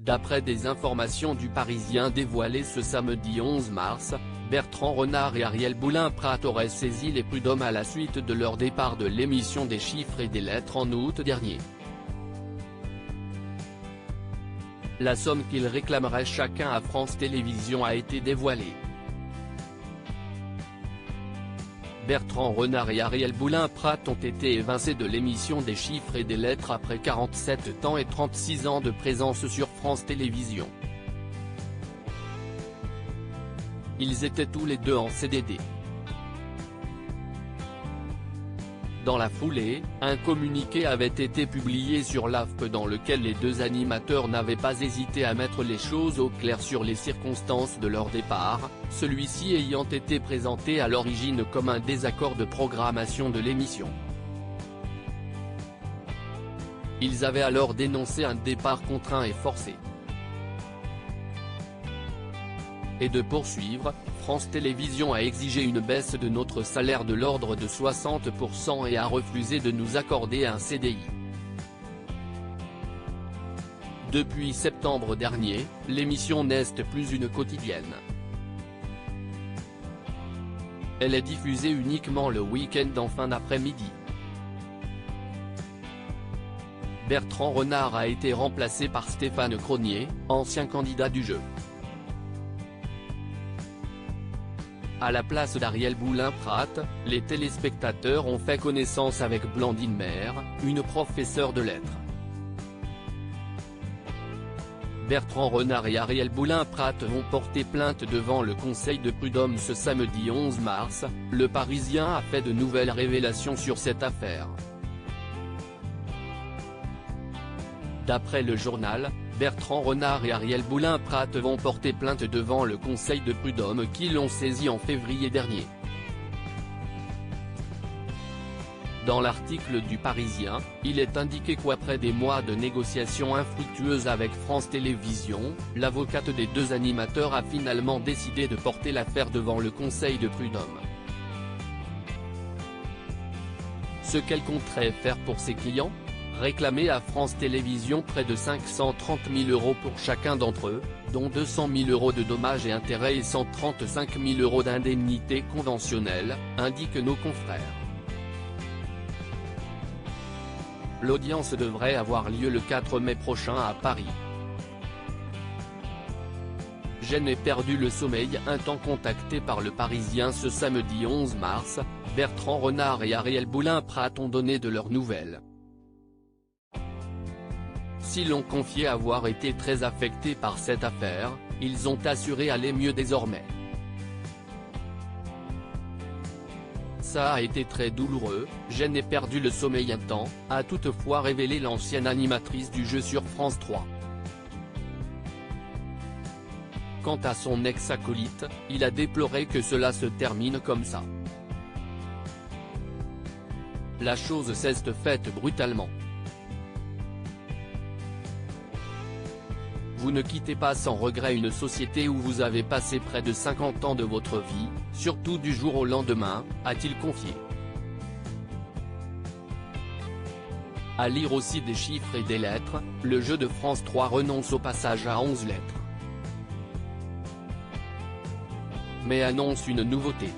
D'après des informations du Parisien dévoilées ce samedi 11 mars, Bertrand Renard et Ariel Boulin-Prat auraient saisi les prud'hommes à la suite de leur départ de l'émission des chiffres et des lettres en août dernier. La somme qu'ils réclameraient chacun à France Télévisions a été dévoilée. Bertrand Renard et Ariel Boulin-Prat ont été évincés de l'émission des chiffres et des lettres après 47 ans et 36 ans de présence sur France Télévisions. Ils étaient tous les deux en CDD. Dans la foulée, un communiqué avait été publié sur l'AFP dans lequel les deux animateurs n'avaient pas hésité à mettre les choses au clair sur les circonstances de leur départ, celui-ci ayant été présenté à l'origine comme un désaccord de programmation de l'émission. Ils avaient alors dénoncé un départ contraint et forcé. Et de poursuivre, France Télévisions a exigé une baisse de notre salaire de l'ordre de 60% et a refusé de nous accorder un CDI. Depuis septembre dernier, l'émission n'est plus une quotidienne. Elle est diffusée uniquement le week-end en fin d'après-midi. Bertrand Renard a été remplacé par Stéphane Cronier, ancien candidat du jeu. À la place d'Ariel Boulin-Prat, les téléspectateurs ont fait connaissance avec Blandine Maire, une professeure de lettres. Bertrand Renard et Ariel Boulin-Prat vont porter plainte devant le Conseil de prud'hommes ce samedi 11 mars, le Parisien a fait de nouvelles révélations sur cette affaire. D'après le journal, Bertrand Renard et Ariel Boulin-Prat vont porter plainte devant le Conseil de prud'hommes qui l'ont saisi en février dernier. Dans l'article du Parisien, il est indiqué qu'après des mois de négociations infructueuses avec France Télévisions, l'avocate des deux animateurs a finalement décidé de porter l'affaire devant le Conseil de prud'hommes. Ce qu'elle compterait faire pour ses clients ? Réclamer à France Télévisions près de 530 000 € pour chacun d'entre eux, dont 200 000 € de dommages et intérêts et 135 000 € d'indemnités conventionnelles, indiquent nos confrères. L'audience devrait avoir lieu le 4 mai prochain à Paris. Je n'ai perdu le sommeil. Un temps contacté par le Parisien ce samedi 11 mars, Bertrand Renard et Ariel Boulin-Prat ont donné de leurs nouvelles. S'ils ont confié avoir été très affectés par cette affaire, ils ont assuré aller mieux désormais. Ça a été très douloureux, je n'ai perdu le sommeil un temps, a toutefois révélé l'ancienne animatrice du jeu sur France 3. Quant à son ex-acolyte, il a déploré que cela se termine comme ça. La chose s'est faite brutalement. Vous ne quittez pas sans regret une société où vous avez passé près de 50 ans de votre vie, surtout du jour au lendemain, a-t-il confié. À lire aussi des chiffres et des lettres, le jeu de France 3 renonce au passage à 11 lettres. Mais annonce une nouveauté.